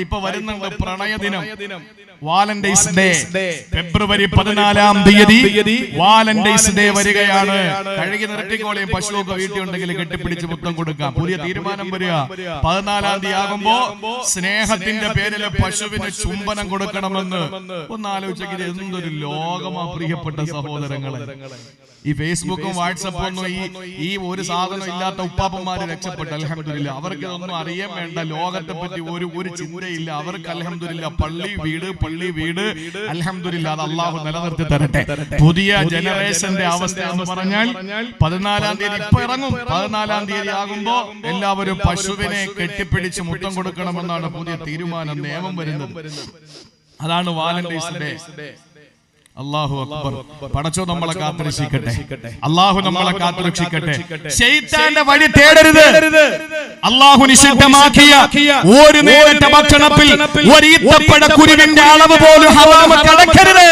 ഇപ്പൊ വരുന്നുണ്ട് പ്രണയ ദിനം, വാലന്റൈൻസ് ഡേ. ഫെബ്രുവരി 14-ാം തീയതി വാലന്റൈൻസ് ഡേ വരികയാണ്. കഴുകി നിർത്തിക്കോളയും പശുവൊക്കെ വീട്ടിലുണ്ടെങ്കിൽ കെട്ടിപ്പിടിച്ച് മുത്തം കൊടുക്കാം. പുതിയ തീരുമാനം വരിക. 14-ാം തീയതി ആകുമ്പോ സ്നേഹത്തിന്റെ പേരിൽ പശുവിന് ചുംബനം കൊടുക്കണമെന്ന്. ഒന്ന് ആലോചിച്ചെങ്കിൽ എന്തൊരു ലോകമാ പ്രിയപ്പെട്ട സഹോദരങ്ങളെ. ഈ ഫേസ്ബുക്കും വാട്സപ്പും ഒന്നും ഈ ഒരു സാധനം ഇല്ലാത്ത ഉപ്പാപ്പന്മാര് രക്ഷപ്പെട്ടു, അൽഹംദുലില്ലാ. അവർക്ക് ഇതൊന്നും അറിയാൻ വേണ്ട, ലോകത്തെ പറ്റി ഒരു ചിന്തയില്ല അവർക്ക്. അൽഹംദുലില്ലാ, പള്ളി വീട് അൽഹംദുലില്ലാ. അത് അള്ളാഹു നിലനിർത്തി തരട്ടെ. പുതിയ ജനറേഷന്റെ അവസ്ഥ എന്ന് പറഞ്ഞാൽ 14-ാം തീയതി ഇപ്പൊ ഇറങ്ങും. 14-ാം തീയതി ആകുമ്പോ എല്ലാവരും പശുവിനെ കെട്ടിപ്പിടിച്ച് മുത്തം കൊടുക്കണമെന്നാണ് പുതിയ തീരുമാനം, നിയമം വരുന്നത്. അതാണ് വാലന്റൈൻസ് ഡേ. അല്ലാഹു അക്ബർ. പടച്ചോ നമ്മളെ കാത്തുരക്ഷിക്കട്ടെ. അല്ലാഹു നമ്മളെ കാത്തുരക്ഷിക്കട്ടെ. ശൈത്താന്റെ വഴി തേടരുത്. അല്ലാഹു നിഷിദ്ധമാക്കിയ ഒരു നേരത്തെ ഭക്ഷണത്തിൽ ഒരു ഈത്തപ്പഴ കുരുവിന്റെ അളവ് പോലും ഹറാം കടക്കരുത്.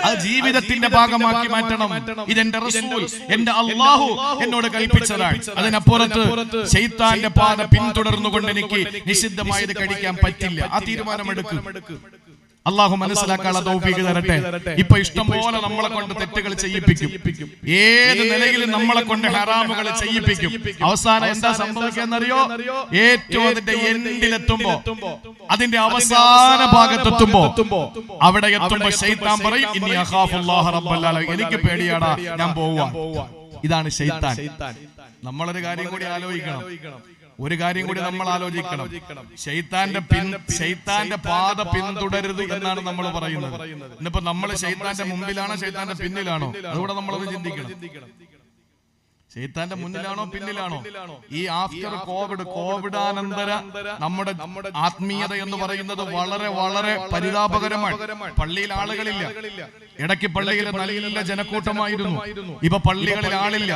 അത് ജീവിതത്തിന്റെ ഭാഗമാക്കി മാറ്റണം. ഇതെന്റെ റസൂൽ, എന്റെ അല്ലാഹു എന്നോട് കൽപ്പിച്ചതാണ്. അതിനപ്പുറത്ത് ശൈത്താന്റെ പാത പിന്തുടർന്നുകൊണ്ട് എനിക്ക് നിഷിദ്ധമായത് കഴിക്കാൻ പറ്റില്ല. ആ തീരുമാനമെടുക്കും. അള്ളാഹു മനസ്സിലാക്കാനുള്ള തൗഫീഖ് തരട്ടെ. ഇപ്പൊ ഇഷ്ടം പോലെ നമ്മളെ കൊണ്ട് തെറ്റുകൾ ചെയ്യിപ്പിക്കും. ഏത് നിലയിലും നമ്മളെ കൊണ്ട് ഹറാമുകൾ ചെയ്യിപ്പിക്കും. അവസാനം എന്താ സംഭവിക്കാന്നറിയോ? ഏറ്റവും അതിന്റെ എൻഡിലെത്തുമ്പോ, അതിന്റെ അവസാന ഭാഗത്തെത്തുമ്പോ, അവിടെ എത്തുമ്പോ ശൈത്താൻ പറയും, ഇന്നി അഖാഫുല്ലാഹ റബ്ബൽ ആലമീൻ, എനിക്ക് പേടിയാടാ, ഞാൻ പോവാ. ഇതാണ് ശൈത്താൻ. നമ്മളൊരു കാര്യം കൂടി ആലോചിക്കണം. നമ്മൾ ആലോചിക്കണം. ശൈത്താന്റെ പാത പിന്തുടരുത് എന്നാണ് നമ്മൾ പറയുന്നത്. ഇന്നിപ്പോ നമ്മൾ ശൈത്താന്റെ മുമ്പിലാണോ ശൈത്താന്റെ പിന്നിലാണോ? അതുകൂടെ നമ്മളത് ചിന്തിക്കണം. ശൈത്താന്റെ മുന്നിലാണോ പിന്നിലാണോ? ഈ ആഫ്റ്റർ കോവിഡാനന്തര നമ്മുടെ ആത്മീയത എന്ന് പറയുന്നത് വളരെ വളരെ പരിതാപകരമാണ്. പള്ളിയിൽ ആളുകളില്ല. ഇടയ്ക്ക് പള്ളിയിൽ നല്ല ജനക്കൂട്ടമായിരുന്നു. ഇപ്പൊ പള്ളികളിൽ ആളില്ല.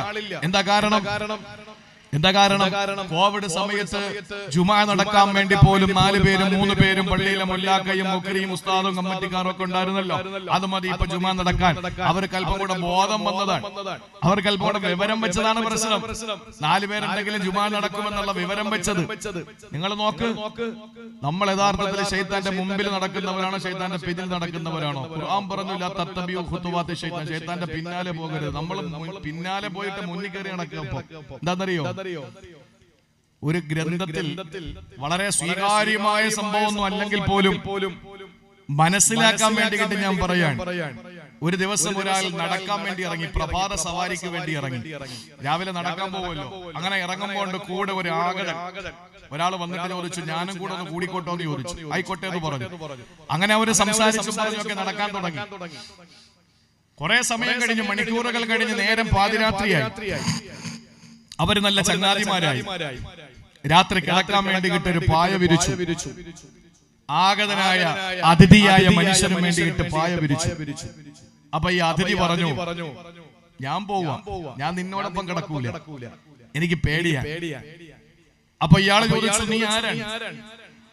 എന്താ കാരണം? കോവിഡ് സമയത്ത് ജുമാ നടക്കാൻ വേണ്ടി പോലും 4 പേരും 3 പേരും പള്ളിയിലെ മുല്ലാക്കയും മുക്രിയും ഉസ്താദും കമ്മിറ്റിക്കാരും ഒക്കെ ഉണ്ടായിരുന്നല്ലോ. അത് മതി ഇപ്പൊ ജുമാ നടക്കാൻ. അവർക്ക് അല്പം കൂടെ ബോധം വന്നതാണ്. അവർക്ക് അല്പം കൂടെ വിവരം വെച്ചതാണ് പ്രശ്നം. 4 പേരുണ്ടെങ്കിലും ജുമാ നടക്കുമെന്നുള്ള വിവരം വെച്ചത്. നിങ്ങൾ നോക്ക്, നമ്മൾ യഥാർത്ഥത്തിൽ ശൈത്താന്റെ മുമ്പിൽ നടക്കുന്നവരാണോ ശൈത്താന്റെ പിന്നിൽ നടക്കുന്നവരാണോ? ഖുർആൻ പറഞ്ഞു, ലാ തത്തബിഉ ഖുതുവാത്തി ശൈത്താൻ, ശൈത്താന്റെ പിന്നാലെ പോകരുത്. നമ്മൾ പിന്നാലെ പോയിട്ട് മുന്നിൽ കയറി നടക്കുക. എന്താണെന്നറിയോ? ഒരു ഗ്രന്ഥത്തിൽ വളരെ സ്വീകാര്യമായ സംഭവമൊന്നും അല്ലെങ്കിൽ പോലും മനസ്സിലാക്കാൻ വേണ്ടിയിട്ട് ഞാൻ പറയാണ്. ഒരു ദിവസം ഒരാൾ നടക്കാൻ വേണ്ടി ഇറങ്ങി, പ്രഭാത സവാരിക്ക് വേണ്ടി ഇറങ്ങി. രാവിലെ നടക്കാൻ പോകുമല്ലോ. അങ്ങനെ ഇറങ്ങുമ്പോൾ കൂടെ ഒരു ആകടൻ ഒരാൾ വന്നിട്ട് ചോദിച്ചു, ഞാനും കൂടെ ഒന്ന് കൂടിക്കോട്ടോ എന്ന് ചോദിച്ചു. ആയിക്കോട്ടെ എന്ന് പറഞ്ഞു. അങ്ങനെ അവര് സംസാരിച്ചു പറഞ്ഞൊക്കെ നടക്കാൻ തുടങ്ങി. കുറെ സമയം കഴിഞ്ഞു, മണിക്കൂറുകൾ കഴിഞ്ഞ് നേരം പാതിരാത്രിയായി. അവര് നല്ല ചങ്ങാതിമാരായി. രാത്രി കിടക്കാൻ വേണ്ടി ഒരു പായ വിരിച്ചു. ആഗതനായ അതിഥിയായ മനുഷ്യന് വേണ്ടിയിട്ട് പായ വിരിച്ചു. അപ്പൊ ഈ അതിഥി പറഞ്ഞു, ഞാൻ പോവാ, ഞാൻ നിന്നോടൊപ്പം കിടക്കൂല, എനിക്ക് പേടിയാ. അപ്പൊ ഇയാള് ചോദിച്ചു, നീ ആരാണ്?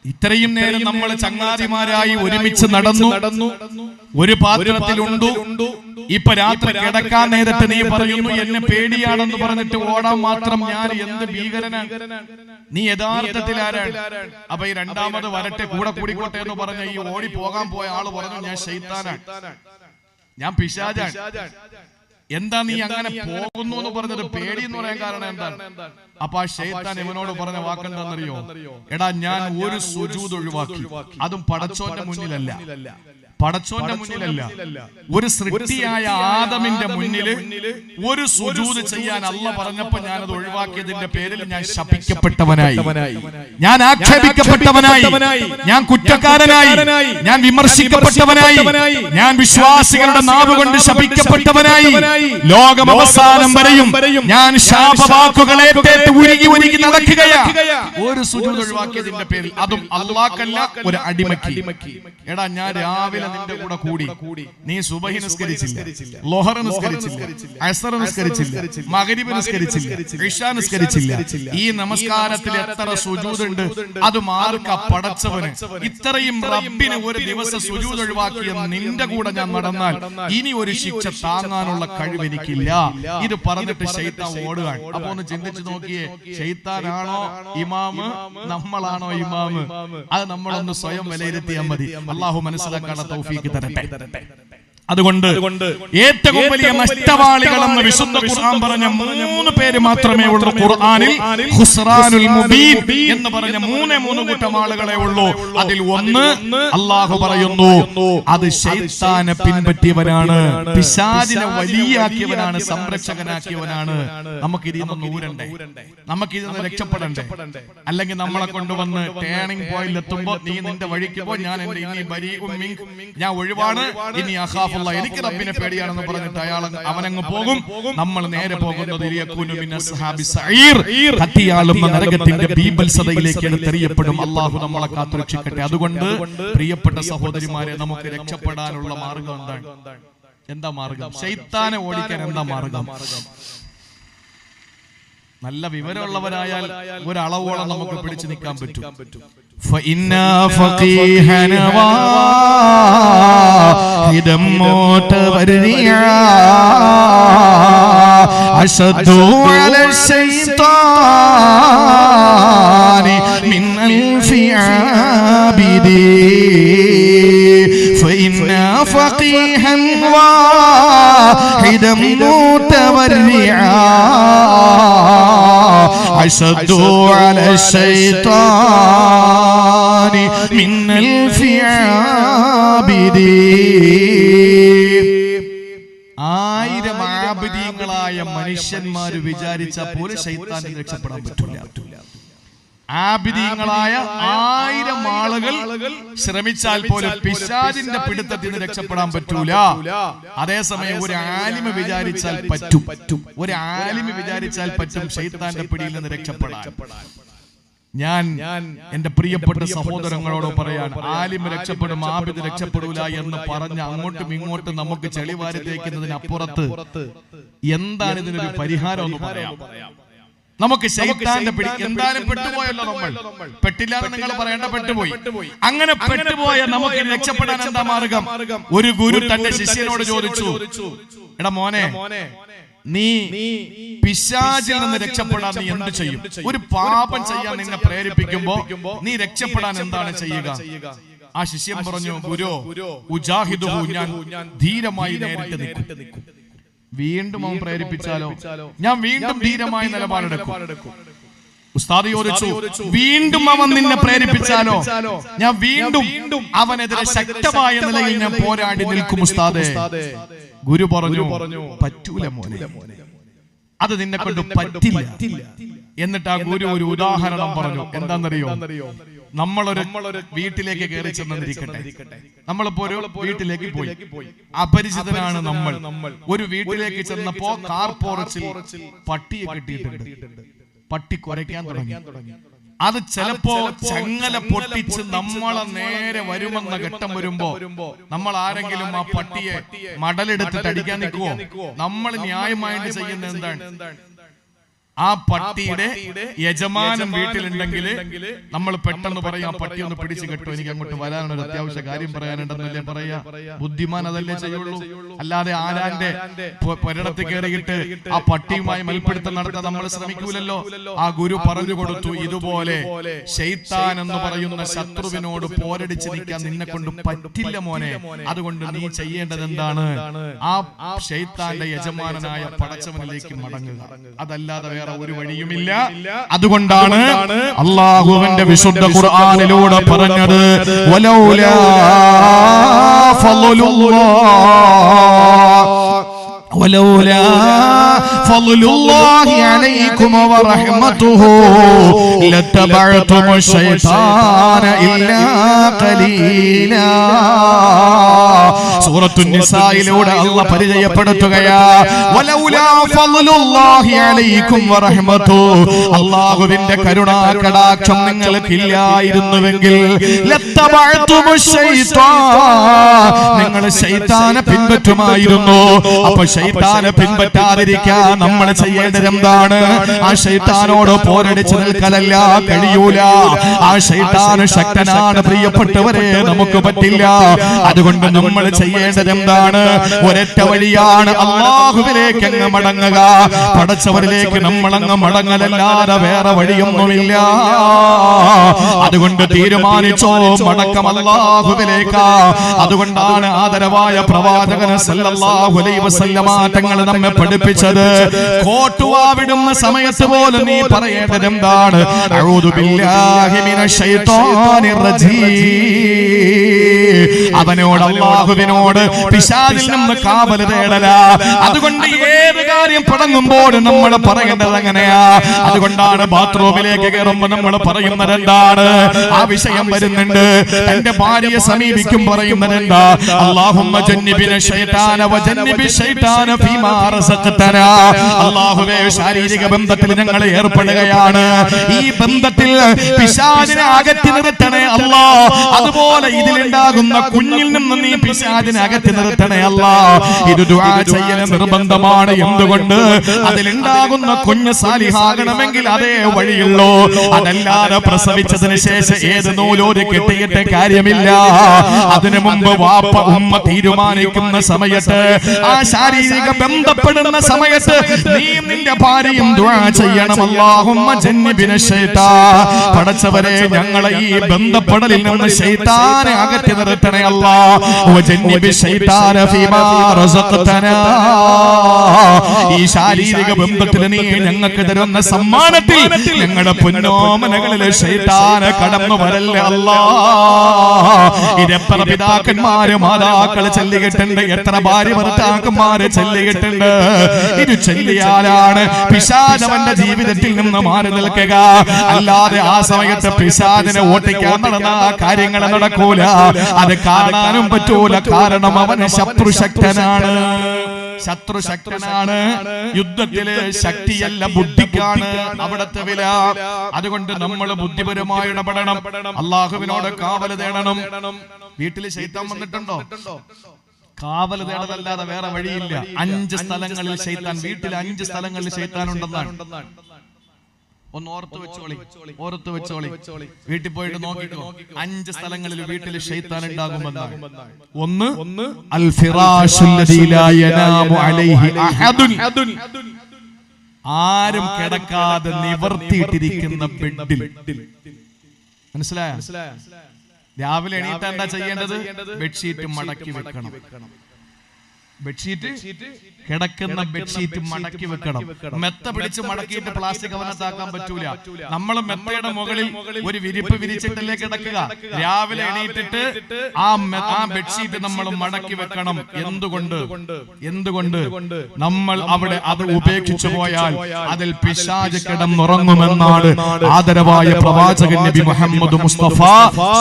ഇത്രയും നേരം നമ്മൾ ചങ്ങാതിമാരായി ഒരുമിച്ച് നടന്നു, ഒരു പാത്രത്തിലുണ്ടു. ഇപ്പൊ രാത്രി കിടക്കാൻ നേരത്തെ നീ പറയുന്നു എന്നെ പേടിയാണെന്ന് പറഞ്ഞിട്ട് ഓടാൻ മാത്രം ഞാൻ എന്ത് ഭീകരനാണ്? നീ യഥാർത്ഥത്തിൽ ആരാണ്? അപ്പൊ ഈ രണ്ടാമത് വരട്ടെ, കൂടെ കൂടിക്കോട്ടെ എന്ന് പറഞ്ഞ ഈ ഓടി പോകാൻ പോയ ആള് പറഞ്ഞു, ഞാൻ ശൈത്താനാണ്, ഞാൻ പിശാചാണ്. എന്താ നീ അങ്ങനെ പോകുന്നു എന്ന് പറഞ്ഞത്? പേടി എന്ന് പറയാൻ കാരണം എന്താണ്? അപ്പൊ ആ ശൈത്താൻ ഇവനോട് പറഞ്ഞ വാക്കെന്താണെന്നറിയോ? എടാ, ഞാൻ ഒരു സുജൂദ് ഒഴിവാക്കി, അതും പടച്ചോന്റെ മുന്നിലല്ല. ഒരു സൃഷ്ടിയായ ആദമിന്റെ മുന്നില് ഒരു സുജൂദ് ചെയ്യാൻ അല്ലാഹ് പറഞ്ഞപ്പോ ഞാനത് ഒഴിവാക്കിയതിന്റെ പേരിൽ ഞാൻ ശപിക്കപ്പെട്ടവനായി, ഞാൻ ആക്ഷേപിക്കപ്പെട്ടവനായി, ഞാൻ കുറ്റക്കാരനായി, ഞാൻ വിമർശിക്കപ്പെട്ടവനായി, ഞാൻ വിശ്വാസികളുടെ നാവ് കൊണ്ട് ശപിക്കപ്പെട്ടവനായി. ലോകം അവസാനം വരെയും ഞാൻ ശാപവാക്കുകളെ ഉരുകി നടക്കുകയാ, ഒരു സുജൂദ് ഒഴിവാക്കിയതിന്റെ പേരിൽ, അതും അല്ലാഹ്ക്കല്ല, ഒരു അടിമയ്ക്ക്. എടാ, ഞാൻ രാവിലെ നിന്റെ കൂടെ കൂടി നീ സുബഹി നിസ്കരിച്ചില്ല, ലോഹർ നിസ്കരിച്ചില്ല, അസ്ർ നിസ്കരിച്ചില്ല, മഗ്രിബ് നിസ്കരിച്ചില്ല, ഇശാ നിസ്കരിച്ചില്ല. ഈ നമസ്കാരത്തിൽ എത്ര സുജൂദുണ്ട്? അത് മാർക്ക പടച്ചവന്. ഇത്രയും റബ്ബിന് ഒരു ദിവസം സുജൂദ് ഒഴിവാക്കിയ നിന്റെ കൂടെ ഞാൻ നടന്നാൽ ഇനി ഒരു ശിക്ഷ താങ്ങാനുള്ള കഴിവ് എനിക്കില്ല. ഇത് പറഞ്ഞിട്ട് ശൈത്താൻ ഓടുകയാണ്. അപ്പൊ ഒന്ന് ചിന്തിച്ചു നോക്കിയേ, ശൈത്താനാണോ ഇമാമ്, നമ്മളാണോ ഇമാമ്? അത് നമ്മളൊന്ന് സ്വയം വിലയിരുത്തിയാൽ മതി. അള്ളാഹു മനസ്സിലാക്കാനുള്ള തൗഫീഖ് തരട്ടെ. അതുകൊണ്ട് ഏറ്റവും വലിയ നഷ്ടവാളികളെന്ന് വിശുദ്ധ ഖുർആൻ പറഞ്ഞ 3 പേര് മാത്രമേ ഉള്ളൂ ഖുർആനിൽ. ഖുസ്റാനുൽ മുബീൻ എന്ന് പറഞ്ഞ 3 കൂട്ടം ആളുകളെ ഉള്ളൂ. അതിൽ ഒന്ന് അല്ലാഹു പറയുന്നു, അത് ശൈത്താനെ പിൻപറ്റിയവനാണ്, പിശാചിനെ വലിയാക്കിയവനാണ്, സംരക്ഷകനാക്കിയവനാണ്. നമുക്കിതിൽ നിന്ന് ഊരണ്ടേ, നമുക്കിതിൽ നിന്ന് രക്ഷപ്പെടണ്ടേ? അല്ലെങ്കിൽ നമ്മളെ കൊണ്ടുവന്ന് ടേണിംഗ് പോയിന്റ് എത്തുമ്പോ നീ നിന്റെ വഴിക്ക് പോ, ഞാൻ എന്റെ ഇനി ഞാൻ ഒഴിവാണ്, ഇനി അഖാഫ്, എനിക്ക് റബ്ബിനെ പേടിയാണെന്ന് പറഞ്ഞിട്ട് അവനങ്ങ് പോകും. നമ്മൾ നേരെ പോകുന്നത് കത്തിയാളുന്ന നരകത്തിന്റെ ബീഭത്സതയിലേക്ക് എടുത്തെറിയപ്പെടും. അള്ളാഹു നമ്മളെ കാത്തുരക്ഷിക്കട്ടെ. അതുകൊണ്ട് പ്രിയപ്പെട്ട സഹോദരിമാരെ, നമുക്ക് രക്ഷപ്പെടാനുള്ള മാർഗം എന്താണ്? എന്താ മാർഗം? ശൈത്താനെ ഓടിക്കാൻ എന്താ മാർഗം? നല്ല വിവരമുള്ളവരായാൽ ഒരളവോളം നമുക്ക് പിടിച്ചു നിൽക്കാൻ പറ്റും. فإنا فقيها واحدا متبرعا أشد على الشيطان من ألف عابد فإنا فقيها واحدا متبرعا أشد على الشيطان من ألف عابد. 1000 ആബിദീങ്ങളായ മനുഷ്യന്മാര് വിചാരിച്ച പോലെ ശൈത്താനിൽ രക്ഷപ്പെടാൻ പറ്റില്ല. ആബിദീങ്ങളായ 1000 ആളുകൾ ശ്രമിച്ചാൽ പോലും പിശാചിന്റെ പിടുത്തത്തിൽ നിന്ന് രക്ഷപ്പെടാൻ പറ്റൂല. അതേസമയം ഒരു ആലിമ് വിചാരിച്ചാൽ പറ്റും. ഒരു ആലിമ് വിചാരിച്ചാൽ പറ്റും ശൈത്താന്റെ പിടിയിൽ നിന്ന് രക്ഷപ്പെടാൻ. ഞാൻ എന്റെ പ്രിയപ്പെട്ട സഹോദരങ്ങളോട് പറയാൻ, ആലിമ് രക്ഷപ്പെടും, ആബിദ് രക്ഷപ്പെടൂല എന്ന് പറഞ്ഞ് അങ്ങോട്ടും ഇങ്ങോട്ടും നമുക്ക് ചെളിവാരി തേക്കുന്നതിനപ്പുറത്ത് എന്താണ് ഇതിനൊരു പരിഹാരം എന്ന് പറയാം. നമുക്ക് ശൈത്താന്റെ പിടി എന്തായാലും പെട്ടുപോയല്ലോ. നമ്മൾ പെട്ടില്ലാന്ന് നിങ്ങൾ പറയേണ്ട, പെട്ടുപോയി. അങ്ങനെ പെട്ടുപോയ നമുക്ക് രക്ഷപ്പെടാൻ എന്താ മാർഗം? ഒരു ഗുരു തന്റെ ശിഷ്യനോട് ചോദിച്ചു, എടാ മോനെ, നീ പിശാചിൽ നിന്ന് രക്ഷപ്പെടാൻ നീ എന്ത് ചെയ്യും? ഒരു പാപം ചെയ്യാൻ നിന്നെ പ്രേരിപ്പിക്കുമ്പോ നീ രക്ഷപ്പെടാൻ എന്താണ് ചെയ്യുക? ആ ശിഷ്യൻ പറഞ്ഞു, ഗുരു ഉജാഹിദുഹു, ഞാൻ ധീരമായി നേരിട്ട് നിൽക്കും. വീണ്ടും അവൻ പ്രേരിപ്പിച്ചാലോ? ഞാൻ വീണ്ടും ധീരമായ നിലപാടെടുക്കും. ഉസ്താദ് ചോദിച്ചു, വീണ്ടും അവൻ നിന്നെ പ്രേരിപ്പിച്ചാലോ? ഞാൻ വീണ്ടും അവനെതിരെ ശക്തമായ നിലയിൽ ഞാൻ പോരാടി നിൽക്കും ഉസ്താദേ. ഗുരു പറഞ്ഞു, പറ്റൂല മോനെ, അത് നിന്നെ കൊണ്ട് പറ്റില്ല. എന്നിട്ട് ആ ഗുരു ഒരു ഉദാഹരണം പറഞ്ഞു. എന്താണെന്നറിയോ? നമ്മളൊരു വീട്ടിലേക്ക് കയറി ചെന്നിരിക്കട്ടെ. നമ്മളിപ്പോ ഒരു വീട്ടിലേക്ക് പോയി, അപരിചിതനാണ് നമ്മൾ. ഒരു വീട്ടിലേക്ക് ചെന്നപ്പോ കാർ പോർച്ചിൽ പട്ടിയെ കെട്ടിയിട്ടുണ്ട്. പട്ടി കുരയ്ക്കാൻ തുടങ്ങി. അത് ചിലപ്പോ ചങ്ങല പൊട്ടിച്ച് നമ്മളെ നേരെ വരുമെന്ന ഘട്ടം വരുമ്പോ നമ്മൾ ആരെങ്കിലും ആ പട്ടിയെ മടലെടുത്തിട്ട് അടിക്കാൻ നിൽക്കുവോ? നമ്മൾ ന്യായമായിട്ട് ചെയ്യുന്ന എന്താണ്? ആ പട്ടിയുടെ യജമാനൻ വീട്ടിലുണ്ടെങ്കിൽ നമ്മൾ പെട്ടെന്ന് പറയാം, പട്ടി ഒന്ന് പിടിച്ചു കെട്ടോ, എനിക്ക് അങ്ങോട്ട് വരാനൊരു അത്യാവശ്യ കാര്യം പറയാനുണ്ടെന്നല്ലേ പറയാ. ബുദ്ധിമാൻ അതല്ലേ ചെയ്യുള്ളൂ. അല്ലാതെ ആരാന്റെ പുരടത്തിൽ കയറിയിട്ട് ആ പട്ടിയുമായി മൽപ്പിടുത്തം നടത്താൻ നമ്മൾ ശ്രമിക്കൂലല്ലോ. ആ ഗുരു പറഞ്ഞു കൊടുത്തു, ഇതുപോലെ ശൈത്താൻ എന്ന് പറയുന്ന ശത്രുവിനോട് പോരടിച്ച് നിൽക്കാൻ നിന്നെ കൊണ്ട് പറ്റില്ല മോനെ. അതുകൊണ്ട് നീ ചെയ്യേണ്ടത് എന്താണ്? ആ ശൈത്താന്റെ യജമാനനായ പടച്ചവനിലേക്ക് മടങ്ങുക. അതല്ലാതെ വേറെ ഒരു വഴിയുമില്ല. അതുകൊണ്ടാണ് അല്ലാഹുവിന്റെ വിശുദ്ധ ഖുർആനിലൂടെ പറഞ്ഞത്, വലൗലാ ഫളുല്ലാഹി അലൈക്കും വറഹ്മതുഹു ലത്തബഅതുമു ശൈത്താന ഇല്ലാ ഖലീലാ. സൂറത്തുൻ നിസായിലൂടെ അല്ലാഹു പരിചയപ്പെടുത്തുകയാ വലൗലാ ഫളലുല്ലാഹി അലൈക്കും വറഹ്മതു അല്ലാഹുവിന്റെ കരുണാ കടാക്ഷം നിങ്ങൾക്കില്ലായിരുന്നുവെങ്കിൽ ലത്തബഅതുമുശ് ശൈത്താൻ നിങ്ങൾ ശൈത്താനെ പിൻപറ്റുമായിരുന്നു. അപ്പോൾ ശൈത്താനെ പിൻപറ്റാതിരിക്കാൻ നമ്മൾ ചെയ്യേണ്ടത് എന്താണ്? ആ ശൈത്താനോട് പോരടിച്ച് നിൽക്കലല്ല, കഴിയൂല. ആ ശൈത്താൻ ശക്തനാണ് പ്രിയപ്പെട്ടവരെ, നമുക്ക് പറ്റില്ല. അതുകൊണ്ട് നമ്മൾ ചെയ്യേണ്ടത് എന്താണ്? ഒരൊറ്റ വഴിയാണ്, അല്ലാഹുവിലേക്ക് അങ്ങ് മടങ്ങുക. പടച്ചവരിലേക്ക് നമ്മൾ അങ്ങ് മടങ്ങലല്ലാതെ വേറെ വഴിയൊന്നുമില്ല. അതുകൊണ്ട് തീരുമാനിച്ചോ, മടക്കം അല്ലാഹുവിലേക്ക്. അതുകൊണ്ടാണ് ആദരവായ പ്രവാചകൻ സല്ലല്ലാഹു അലൈഹി വസല്ലമ തങ്ങൾ നമ്മെ പഠിപ്പിച്ചത്, കോട്ടുവാവിടുന്ന സമയത്ത് പോലും നീ പറയേണ്ടത് എന്താണ്? അഊദു ബില്ലാഹി മിനശ് ശൈത്വാനിർ റജീം. അവനോട്, അല്ലാഹുവിനോട് പിശാചിൽ നിന്ന് കാവൽ തേടല. അതുകൊണ്ട് ഏത് കാര്യം തുടങ്ങുമ്പോഴും നമ്മൾ പറയേണ്ടത് അങ്ങനെയാ. അതുകൊണ്ടാണ് ബാത്റൂമിലേക്ക് കയറുമ്പോൾ നമ്മൾ പറയുന്നത് എന്താണ്? ആ വിഷയം വരുന്നുണ്ട്. തന്റെ ഭാര്യയെ സമീപിക്കും പറയുന്നത് എന്താ? അല്ലാഹുമ്മ ജന്നിബിന ശൈത്താന വജന്നിബി ശൈത്താന ഫീമാ റസഖ്തനാ. അല്ലാഹുവേ, ശാരീരിക ബന്ധത്തിൽ ഞങ്ങൾ ഏർപ്പെടുകയാണ്. ഈ ബന്ധത്തിൽ പിശാചിനെ അകറ്റി നിർത്തണേ അല്ലാ. അതുപോലെ ഇതിലുണ്ടാകുന്ന കുഞ്ഞിൽ നിന്ന് നീ പിശാചിനെ അകറ്റി നിർത്തണേ അല്ലാ. ഇത് ദുആ ചെയ്യൽ നിർബന്ധമാണ്. എന്തുകൊണ്ട്? അതിലുണ്ടാകുന്ന കുഞ്ഞ് സാലിഹാകണമെങ്കിൽ അതേ വഴിയുള്ളൂ. അതല്ലാതെ പ്രസവിച്ചതിന് ശേഷം ഏത് നൂലോര് കെട്ടിയിട്ട് കാര്യമില്ല. അതിനു മുമ്പ് വാപ്പ ഉമ്മ തീരുമാനിക്കുന്ന സമയത്ത്, ആ ശാരീരിക ബന്ധപ്പെടുന്ന സമയത്ത് നീ നിന്റെ ഭാര്യയും ദുആ ചെയ്യണം. അല്ലാഹുമ്മ ജന്നിബിന ശൈത്താൻ. പടച്ചവരെ, ഞങ്ങളെ ഈ ബന്ധപ്പെടലിൽ നിന്ന് ശൈത്താനെ അകറ്റി നിർത്തണേ അല്ലാ. വജന്നിബി ശൈത്താന ഫീമാ റസഖ്തനാ. ഈ ശാരീരിക ബന്ധത്തിൽ നീ ഞങ്ങൾക്ക് തരുന്ന സമ്മാനത്തിൽ ഞങ്ങളുടെ പൊന്നോമനകളിൽ ശൈത്താനെ കടന്നു വരല്ല അല്ലാ. ഇതെത്ര പിതാക്കന്മാര് മാതാക്കള് ചൊല്ലിയിട്ടുണ്ട്, എത്ര ഭാര്യ ഭർത്താക്കന്മാര് ചൊല്ലിയിട്ടുണ്ട്. ഇത് ചൊല്ലിയാലാണ് പിശാചവന്റെ ജീവിതത്തിൽ നിന്ന് മാറി നിൽക്കുക. അല്ലാതെ ആ സമയത്ത് പിശാചിനെ ഓട്ടിക്കാൻ നടന്ന കാര്യങ്ങൾ നടക്കൂല. അത് കാണാനും പറ്റൂല. കാരണം അവന് ശത്രുശക്തനാണ്. ശത്രുശക്തനാണ്. യുദ്ധത്തില് ശക്തിയല്ല, ബുദ്ധിക്കാണ് അവിടത്തെ വില. അതുകൊണ്ട് നമ്മൾ ബുദ്ധിപരമായി ഇടപെടണം. അല്ലാഹുവിനോട് കാവൽ തേടണം. വീട്ടില് ശൈത്താൻ വന്നിട്ടുണ്ടോ? കാവൽ തേടലല്ലാതെ വേറെ വഴിയില്ല. 5 സ്ഥലങ്ങളിൽ ശൈത്താൻ, വീട്ടിൽ 5 സ്ഥലങ്ങളിൽ ശൈത്താൻ ഉണ്ടെന്നാണ്. ഒന്ന് ഓർത്ത് വെച്ചോളി. വീട്ടിൽ പോയിട്ട് നോക്കിക്കോ. 5 സ്ഥലങ്ങളിൽ വീട്ടിൽ ശൈത്താൻ ഉണ്ടാകുമെന്നാണ്. ഒന്ന്, അൽ ഫിറാശുല്ലദീ ലാ യനാമു അലൈഹി അഹദുൻ. ആരും കിടക്കാതെ നിവർത്തിയിട്ടിരിക്കുന്ന ബെഡിൽ. മനസ്സിലായോ? രാവിലെ എണീറ്റ് എന്താ ചെയ്യേണ്ടത്? ബെഡ്ഷീറ്റ് മടക്കി വെക്കണം. ബെഡ്ഷീറ്റ്, കിടക്കുന്ന ബെഡ്ഷീറ്റ് മടക്കി വെക്കണം. മെത്ത പിടിച്ച് മടക്കിയിട്ട് പ്ലാസ്റ്റിക് കവറിനകത്താക്കാൻ പറ്റൂല. നമ്മൾ മെത്തയുടെ മുകളിൽ ഒരു വിരിപ്പ് വിരിച്ചിട്ടല്ലേ കിടക്കുക. രാവിലെ എണീറ്റിട്ട് ആ ബെഡ്ഷീറ്റ് നമ്മൾ മടക്കി വെക്കണം. എന്തുകൊണ്ട്? നമ്മൾ അവിടെ അത് ഉപേക്ഷിച്ചു പോയാൽ അതിൽ പിശാച് കിടന്നുറങ്ങുമെന്നാണ് ആദരവായ പ്രവാചകൻ നബി മുഹമ്മദ് മുസ്തഫ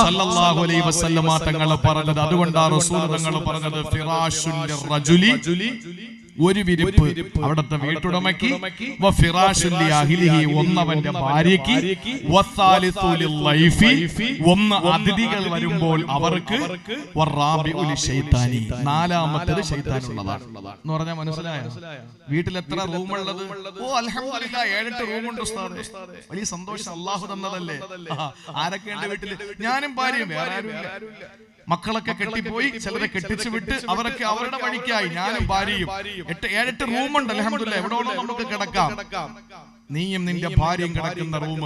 സല്ലല്ലാഹു അലൈഹി വസല്ലമ തങ്ങൾ പറഞ്ഞത്. അതുകൊണ്ടാണ് റസൂൽ തങ്ങൾ പറഞ്ഞത്, ഫിറാശുൽ റജുലി, ഒരു വിരിപ്പ് അവിടുത്തെ വീട്ടുടമയ്ക്ക്, ഒന്നവന്റെ ഭാര്യയ്ക്ക്, ഒന്ന് അതിഥികൾ വരുമ്പോൾ അവർക്ക്, നാലാമത്തേത് ശൈത്താനുള്ളതാണ് എന്ന് പറഞ്ഞാൽ മനസ്സിലായോ? വീട്ടിൽ എത്ര റൂമുള്ളത്? ഓ അൽഹംദുലില്ലാഹ് 7-8 റൂമുണ്ട് ഉസ്താദേ. വലിയ സന്തോഷം, അല്ലാഹു തന്നതല്ലേ. ആരൊക്കെയുണ്ട് വീട്ടിൽ? ഞാനും ഭാര്യയും, വേറെ ആരുമില്ല. മക്കളൊക്കെ കെട്ടിപ്പോയി, ചിലരെ കെട്ടിച്ചു വിട്ട് അവരൊക്കെ അവരുടെ വഴിക്കായി. ഞാനും ഭാര്യയും 7-8 റൂമുണ്ട് അൽഹംദുലില്ലാഹ്. എവിടെയോളം നമുക്ക് കിടക്കാം. നീയും നിന്റെ ഭാര്യയും കിടക്കുന്ന റൂം,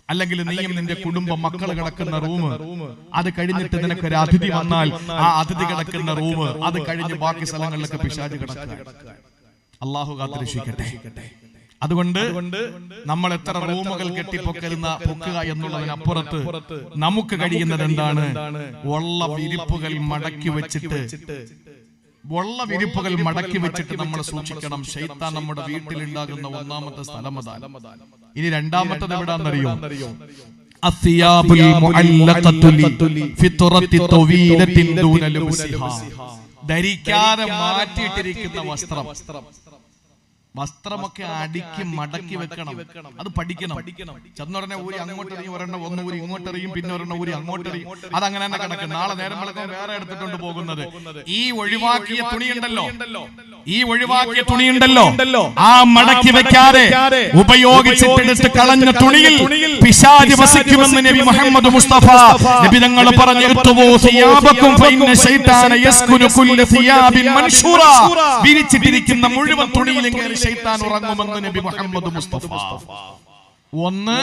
അല്ലെങ്കിൽ നീയും നിന്റെ കുടുംബം മക്കൾ കിടക്കുന്ന റൂം, അത് കഴിഞ്ഞിട്ട് നിനക്കൊരു അതിഥി വന്നാൽ ആ അതിഥി കിടക്കുന്ന റൂം, അത് കഴിഞ്ഞ് ബാക്കി സ്ഥലങ്ങളിലൊക്കെ പിശാച് കിടക്കുക. അല്ലാഹു കാത്തുരക്ഷിക്കട്ടെ. അതുകൊണ്ട് നമ്മൾ എത്ര റൂമുകൾ പൊക്കുക എന്നുള്ളതിനപ്പുറത്ത് നമുക്ക് കഴിയുന്നത് എന്താണ്? ഉള്ള വിരിപ്പുകൾ മടക്കി വെച്ചിട്ട് നമ്മൾ സൂക്ഷിക്കണം. ശൈത്താൻ നമ്മുടെ വീട്ടിലുണ്ടാകുന്ന ഒന്നാമത്തെ സ്ഥലം അതാണ്. ഇനി രണ്ടാമത്തത് എവിടാന്നറിയോ? അസിയാബുൽ മുഅല്ലഖത്തു ഫിത്രത്തി തവീലത്തിൻ ദൂന ലുബ്സിഹാ. ധരിക്കാതെ മാറ്റിയിട്ടിരിക്കുന്ന വസ്ത്രം, വസ്ത്രമൊക്കെ അടുക്കി മടക്കി വെക്കണം. അത് പഠിക്കണം. ചെന്നുടനെ ഊരി അങ്ങോട്ടെറിയും, ഒരെണ്ണം ഒന്ന് ഊരി ഇങ്ങോട്ടെറിയും, പിന്നെ ഒരെണ്ണം ഊരി അങ്ങോട്ടെറിയും. അതങ്ങനെ തന്നെ കിടക്കും. നാളെ നേരം വെളുക്കാൻ വേറെ എടുത്തിട്ടുണ്ട് പോകുന്നത്. ഈ ഒഴിവാക്കിയ തുണിയുണ്ടല്ലോ, ഈ ഒഴിവാക്കിയ തുണിയുണ്ടല്ലോ, ആ മടക്കി വെക്കാതെ ഉപയോഗിച്ചിട്ടെടുത്ത് കളഞ്ഞ തുണിയിൽ പിശാച് വസിക്കുമെന്ന് നബി മുഹമ്മദ് മുസ്തഫ നബി തങ്ങൾ പറഞ്ഞു. വിരിച്ചിട്ടിരിക്കുന്ന മുഴുവൻ തുണിയിലും കയറി ശൈത്താൻ ഉറങ്ങുമെന്ന് നബി മുഹമ്മദ് മുസ്തഫ. ഒന്ന്,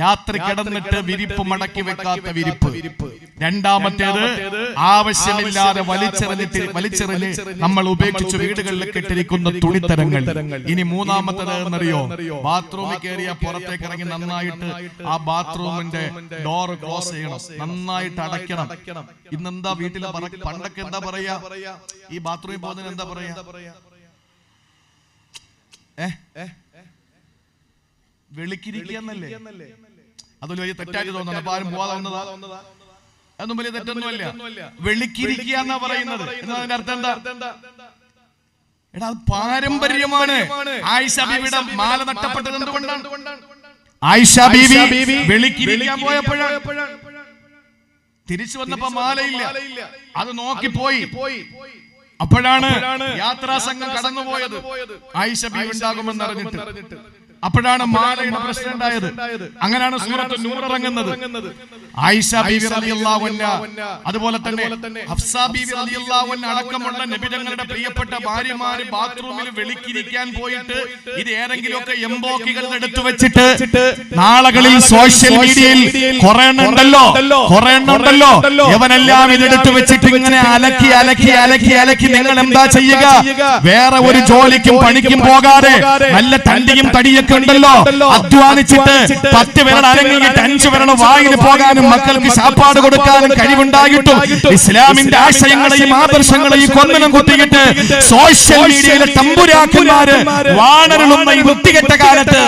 രാത്രി കിടന്നിട്ട് വിരിപ്പ് മടക്കി വെക്കാത്ത വിരിപ്പ്. രണ്ടാമത്തേത്, ആവശ്യമില്ലാതെ വലിച്ചെറിഞ്ഞ് നമ്മൾ ഉപേക്ഷിച്ച് വീടുകളിലേക്ക് ഇട്ടിരിക്കുന്ന തുണിത്തരങ്ങൾ. ഇനി മൂന്നാമത്തേത് എന്നറിയോ? ബാത്റൂമിൽ കയറിയ പുറത്തേക്ക് ഇറങ്ങി നന്നായിട്ട് ആ ബാത്റൂമിന്റെ ഡോർ ക്ലോസ് ചെയ്യണം, നന്നായിട്ട് അടയ്ക്കണം. ഇന്നെന്താ വീട്ടിലെ പണ്ടൊക്കെ എന്താ പറയാ? ഈ ബാത്റൂമിൽ പോകുന്നതിന് എന്താ പറയാ? വെളിക്കിരിക്കുന്നല്ലേ? അതൊരു വലിയ തെറ്റായിട്ട് തോന്നുന്നു. അപ്പൊ ആരും പോവാതെ വന്നതാ? അതൊന്നും വലിയ തെറ്റൊന്നുമല്ല. വെളിക്കിരിക്കുക എന്നാ പറയുന്നത്. എന്നതിന്റെ അർത്ഥം എന്താ? എടാ, അത് പാരമ്പര്യമാണ്. ആയിഷ ബീവിയുടെ മാല നഷ്ടപ്പെട്ടത് എന്തുകൊണ്ടാണ്? ആയിഷ ബീവി വെളിക്കിരിക്കാൻ പോയപ്പോഴാണ്. തിരിച്ചു വന്നപ്പോ മാലയില്ല. അത് നോക്കിപ്പോയി. അപ്പോഴാണ് യാത്രാ സംഘം കടന്നുപോയത്. ആയിഷ ബീവി ഉണ്ടാകുമെന്ന് അറിഞ്ഞിട്ട്. അപ്പോഴാണ് മാലയുടെ പ്രശ്നം ഉണ്ടായത്. അങ്ങനെയാണ് സൂറത്ത് നൂർ ഇറങ്ങുന്നത്. ആയിഷ ബീവി റളിയല്ലാഹു അൻഹാ, അതുപോലെ തന്നെ ഹഫ്സ ബീവി റളിയല്ലാഹു അൻഹാ അടക്കമുള്ള നബിതങ്ങളുടെ പ്രിയപ്പെട്ട ഭാര്യമാര് ബാത്റൂമിൽ വെളിക്കിരിക്കാൻ പോയിട്ട് ഇത് ഏതെങ്കിലുമൊക്കെ എംബോക്കികൾ എടുത്തു വെച്ചിട്ട് നാളുകളിൽ സോഷ്യൽ മീഡിയയിൽ കുറെ എണ്ണുണ്ടല്ലോ, ഇവനെല്ലാം ഇതെടുത്തു വെച്ചിട്ട് ഇങ്ങനെ അലക്കി അലക്കി അലക്കി അലക്കി നിങ്ങൾ എന്താ ചെയ്യുക? വേറെ ഒരു ജോലിക്കും പണിക്കും പോകാതെ നല്ല തണ്ടിയും തടിയൊക്കെ ഉണ്ടല്ലോ, അധ്വാനിച്ചിട്ട് 10 വിരൽ അരങ്ങിയിട്ട് 5 വിരൽ വായിൽ പോകാനും മക്കൾക്ക് ശാപ്പാട് കൊടുക്കാനും കഴിവുണ്ടായിട്ടും ഇസ്ലാമിന്റെ ആശയങ്ങളെയും ആദർശങ്ങളെയും കൊന്നനം കുത്തിയിട്ട് സോഷ്യൽ മീഡിയയിലെ തമ്പുരാക്കന്മാര് വാണരുളുന്ന ഈ വൃത്തികെട്ട കാലത്ത്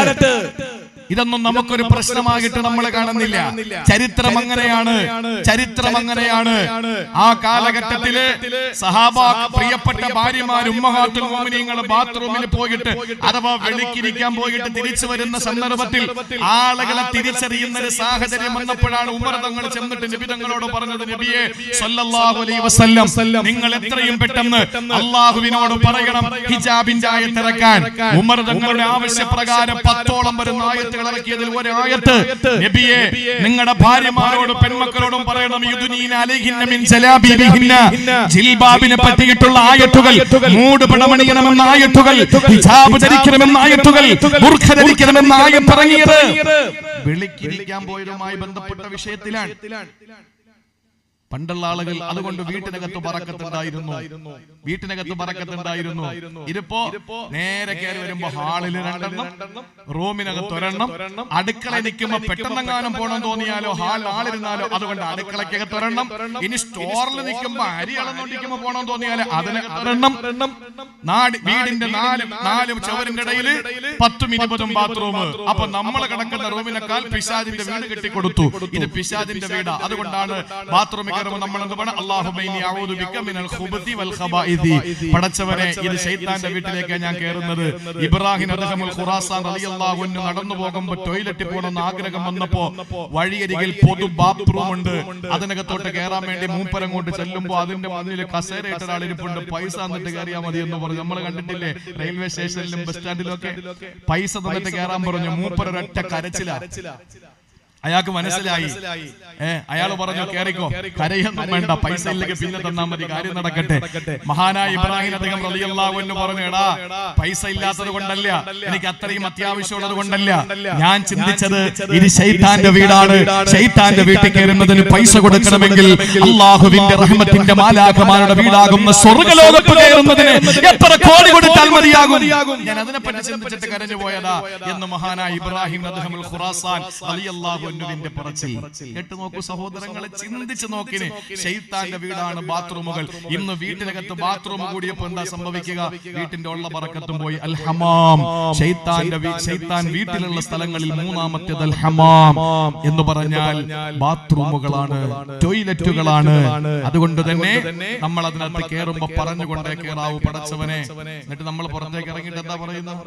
ഇതൊന്നും നമുക്കൊരു പ്രശ്നമായിട്ട് നമ്മൾ കാണുന്നില്ല. ചരിത്രം അങ്ങനെയാണ്. ആ കാലഘട്ടത്തില് സഹാബ പ്രിയപ്പെട്ട ഭാര്യമാര് ഉമ്മഹാത്തുൽ മുഅ്മിനീങ്ങൾ ബാത്റൂമിൽ പോയിട്ട് അഥവാ വെളിക്കിരിക്കാൻ പോയിട്ട് തിരിച്ചു വരുന്ന സന്ദർഭത്തിൽ ആളുകളെ തിരിച്ചറിയുന്ന ഒരു സാഹചര്യം വന്നപ്പോഴാണ് ഉമർ തങ്ങൾ ചെന്നിട്ട് നബി തങ്ങളോട് പറഞ്ഞത്, നബിയെ സല്ലല്ലാഹു അലൈഹി വസല്ലം, നിങ്ങൾ എത്രയും പെട്ടെന്ന് അല്ലാഹുവിനോട് പറയണം ഹിജാബിന്റെ ആയത്ത് ഇറക്കാൻ. ഉമർ തങ്ങളുടെ ആവശ്യപ്രകാരം 10ഓളം വരുന്ന ആയത്തുകൾ ഇറക്കിയതിൽ ഒരു ആയത്ത്, നബിയെ നിങ്ങളുടെ ഭാര്യമാരോടും പെൺമക്കളോടും പറയണം യുദ്നീന അലൈഹിന്ന മിൻ ജലാബിബിഹിന്ന, ജിൽബാബിനെ പറ്റിയിട്ടുള്ള ആയത്തുകൾ, മൂട് പടമണിയണമെന്ന ആയത്തുകൾ, ഹിജാബ് ധരിക്കണമെന്ന ആയത്തുകൾ, ബുർഖ ധരിക്കണമെന്ന ആയത്ത് ഇറങ്ങിയത് വെളിക്കിരിക്കാൻ പോയതുമായി ബന്ധപ്പെട്ട വിഷയത്തിലാണ്. പണ്ടുള്ള ആളുകൾ അതുകൊണ്ട് വീട്ടിനകത്ത് പറക്കത്തുണ്ടായിരുന്നു. ഇതിപ്പോ നേരെ കയറി വരുമ്പോ ഹാളിൽ 2 എണ്ണം, റൂമിനകത്ത് 1 എണ്ണം, അടുക്കള നിൽക്കുമ്പോ പെട്ടെന്നെങ്ങാനും പോകണം തോന്നിയാലോ ആളിരുന്നാലോ അതുകൊണ്ട് അടുക്കളക്കകത്ത് 1 എണ്ണം, ഇനി സ്റ്റോറിൽ നിൽക്കുമ്പോ അരി അളന്നോണ്ടിരിക്കുമ്പോ പോകണം തോന്നിയാലോ അതിന് 1 എണ്ണം. വീടിന്റെ 4 ചുവരിന്റെ ഇടയിൽ 10ഉം 20ഉം ബാത്റൂം. അപ്പൊ നമ്മൾ കിടക്കുന്ന റൂമിനേക്കാൾ പിശാചിന്റെ വീട് കെട്ടിക്കൊടുത്തു. ഇത് പിശാചിന്റെ വീടാ. അതുകൊണ്ടാണ് ബാത്റൂമിൽ പടച്ചവനെ, ഇത് ശൈത്താന്റെ വീട്ടിലേക്ക് ഞാൻ കയറുന്നത്. ഇബ്രാഹിം അദ്ഹമുൽ ഖുറാസാൻ റളിയല്ലാഹു അൻഹു നടന്നു പോകുമ്പോൾ ടോയ്ലറ്റിൽ പോകണമെന്ന് ആഗ്രഹം വന്നപ്പോ വഴിയരികിൽ പൊതു ബാത്റൂം ഉണ്ട്. അതിനകത്തോട്ട് കയറാൻ വേണ്ടി മൂപ്പരം കൊണ്ട് ചെല്ലുമ്പോ അതിന്റെ മുന്നിൽ കസേരയിട്ട് ഒരാൾ ഇരിപ്പുണ്ട്. പൈസ തന്നിട്ട് കയറിയാൽ മതി എന്ന് പറഞ്ഞു. നമ്മൾ കണ്ടിട്ടില്ലേ റെയിൽവേ സ്റ്റേഷനിലും ബസ് സ്റ്റാൻഡിലും ഒക്കെ പൈസ തന്നിട്ട് കയറാൻ പറഞ്ഞു. മൂപ്പരൊരൊറ്റ കരച്ചില. അയാൾക്ക് മനസ്സിലായി. അയാൾ പറഞ്ഞു കേറിക്കോ, കരയൊന്നും വേണ്ട, പൈസ ഇല്ലെങ്കിൽ പിന്നെ തന്നാ മതി, കാര്യം നടക്കട്ടെ. മഹാനായ ഇബ്രാഹിം അദ്ദേഹം റളിയല്ലാഹു അൻഹു പറഞ്ഞു, എടാ പൈസ ഇല്ലാത്തത് കൊണ്ടല്ല, എനിക്ക് അത്രയും അത്യാവശ്യമുള്ളത് കൊണ്ടല്ല, ഞാൻ ചിന്തിച്ചത് ഇത് ശൈത്താന്റെ വീടാണ്. ശൈത്താന്റെ വീട്ടിൽ കയറുന്നതിന് പൈസ കൊടുക്കണമെങ്കിൽ അല്ലാഹുവിന്റെ റഹ്മത്തിന്റെ മാലാഖമാരുടെ വീടാകുന്ന സ്വർഗ്ഗലോകത്ത് കയറുന്നതിന് എത്ര കോടി കൊടുത്താൽ മതിയാകും. ഞാൻ അതിനെപ്പറ്റി ചിന്തിച്ചിട്ട് കരഞ്ഞു പോയതാ എന്ന് മഹാനായ ഇബ്രാഹിം അദ്ദേഹം ഖുറാസാൻ റളിയല്ലാഹു പൊന്നുവിന്റെ പറച്ചിൽ കേട്ടു നോക്കൂ സഹോദരങ്ങളെ, ചിന്തിച്ചു നോക്കിന്. ശൈത്താന്റെ വീടാണ് ബാത്റൂമുകൾ. ഇന്ന് വീട്ടിനകത്ത് ബാത്റൂം കൂടിയപ്പോ എന്താ സംഭവിക്കുക? വീട്ടിന്റെ ഉള്ള ബറക്കത്തും പോയി. അൽ ഹമാം, ശൈത്താൻ വീട്ടിലുള്ള സ്ഥലങ്ങളിൽ മൂന്നാമത്തേത് അൽ ഹമാം എന്ന് പറഞ്ഞാൽ ബാത്റൂമുകളാണ്, ടോയ്ലറ്റുകളാണ്. അതുകൊണ്ട് തന്നെ നമ്മൾ അതിനകത്ത് കയറുമ്പോ പറഞ്ഞുകൊണ്ടേ കയറാവൂ പടച്ചവനെ. എന്നിട്ട് നമ്മൾ പുറത്തേക്ക് ഇറങ്ങിയിട്ട് എന്താ പറയുന്നത്?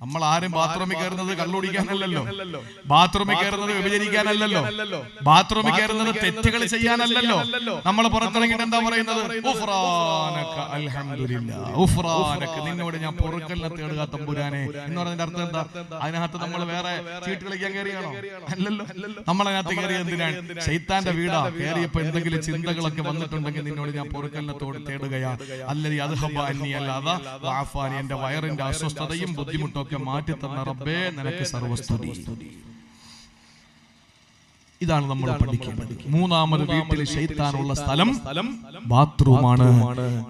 നമ്മൾ ആരും ബാത്റൂമിൽ കയറുന്നത് കള്ളുടിക്കാനല്ലല്ലോ, ബാത്റൂമിൽ കയറുന്നത് വ്യഭിചരിക്കാനല്ലല്ലോ, ബാത്റൂമിൽ കയറുന്നത് തെറ്റുകൾ ചെയ്യാനല്ലല്ലോ. നമ്മൾ പുറത്തിറങ്ങിയിട്ട് എന്താ പറയുന്നത്? ഉഫ്രാനക അൽഹംദുലില്ലാ, ഉഫ്രാനക, നിന്നോട് ഞാൻ പൊറുക്കലിനെ തേടുക തമ്പുരാനെ എന്ന് പറഞ്ഞതിന്റെ അർത്ഥം എന്താ? അതിനകത്ത് നമ്മൾ വേറെ ചീട്ട് കളിക്കാൻ കയറിയാണോ? അല്ലല്ലോ. നമ്മളതിനകത്ത് കയറിയ എന്തിനാണ്? ശൈത്താന്റെ വീടാ. കയറിയപ്പോ എന്തെങ്കിലും ചിന്തകളൊക്കെ വന്നിട്ടുണ്ടെങ്കിൽ നിന്നോട് ഞാൻ പൊറുക്കലിനെ തേടുകയാ. അല്ലതി അദ്ഹബ അന്നി അല്ലാതെ വഅഫാനി, എന്റെ വയറിന്റെ അസ്വസ്ഥതയും ബുദ്ധിമുട്ടൊക്കെ മാറ്റി തന്ന റബ്ബേ നിനക്ക് സർവസ്തുതി. ഇതാണ് നമ്മൾ പഠിക്കേണ്ടത്. മൂന്നാമത് വീട്ടിൽ ശൈത്താനുള്ള സ്ഥലം ബാത്റൂമാണ്.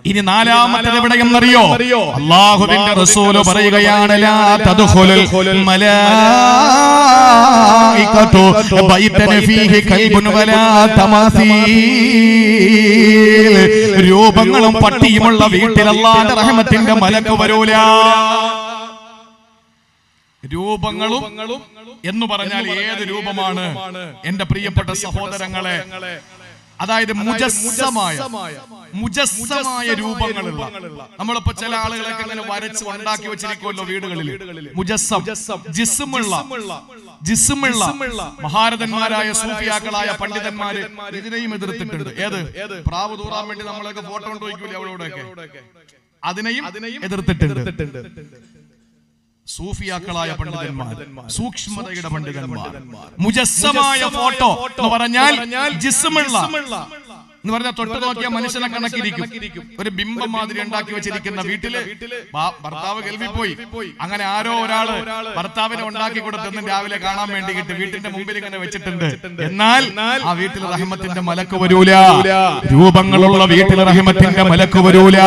ഇനി നാലാമത്തേത് എവിടെയെന്നറിയോ? അല്ലാഹുവിന്റെ റസൂൽ പറയുകയാണ്, ലാ തദ്ഖുലുൽ മലായികതു ബൈതൻ ഫീഹി കൽബുൻ വലാ തമാസീൽ. രൂപങ്ങളും പട്ടിയുമുള്ള വീട്ടിൽ അല്ലാഹുവിന്റെ റഹ്മത്തിന്റെ മലക്ക് വരൂല. രൂപങ്ങളും എന്ന് പറഞ്ഞാൽ ഏത് രൂപമാണ് എന്റെ പ്രിയപ്പെട്ട സഹോദരങ്ങളെ? അതായത് മുജസ്സമായ രൂപങ്ങളുള്ള, നമ്മളിപ്പോ ചില ആളുകളൊക്കെ ഇങ്ങനെ വരച്ച് ഉണ്ടാക്കി വെച്ചിരിക്കുമല്ലോ വീടുകളിൽ. ജിസ്മുള്ള മഹാരഥന്മാരായ സൂഫിയാക്കളായ പണ്ഡിതന്മാര് ഇതിനെയും എതിർത്തിട്ടുണ്ട്. ഏത്? പ്രാവ് തൂറാൻ വേണ്ടി നമ്മളൊക്കെ ഫോട്ടോ കൊണ്ട് വയ്ക്കൂലേ അവളോടൊക്കെ, അതിനെയും എതിർത്തിട്ടുണ്ട്. സൂഫിയാക്കളായ പണ്ഡിതന്മാർ, സൂക്ഷ്മതയുടെ പണ്ഡിതന്മാർ. മുജസ്സമായ ഫോട്ടോ എന്ന് പറഞ്ഞാൽ ജിസ്മുള്ള എന്ന് പറഞ്ഞാൽ തൊട്ട് നോക്കിയ മനുഷ്യനെ കണക്കിരിക്കും. ഒരു ബിംബം മാതിരി ഉണ്ടാക്കി വെച്ചിരിക്കുന്ന വീട്ടില് ഭർത്താവ് ഗൾഫിൽ പോയി. അങ്ങനെ ആരോ ഒരാള് ഭർത്താവിനെ ഉണ്ടാക്കി കൊടുത്തെന്ന് രാവിലെ കാണാൻ വേണ്ടിയിട്ട് വീട്ടിന്റെ മുമ്പിൽ ഇങ്ങനെ വെച്ചിട്ടുണ്ട്. എന്നാൽ ആ വീട്ടിൽ റഹ്മത്തിന്റെ മലക്ക് വരൂല. രൂപങ്ങളുള്ള വീട്ടിൽ റഹ്മത്തിന്റെ മലക്ക് വരൂല.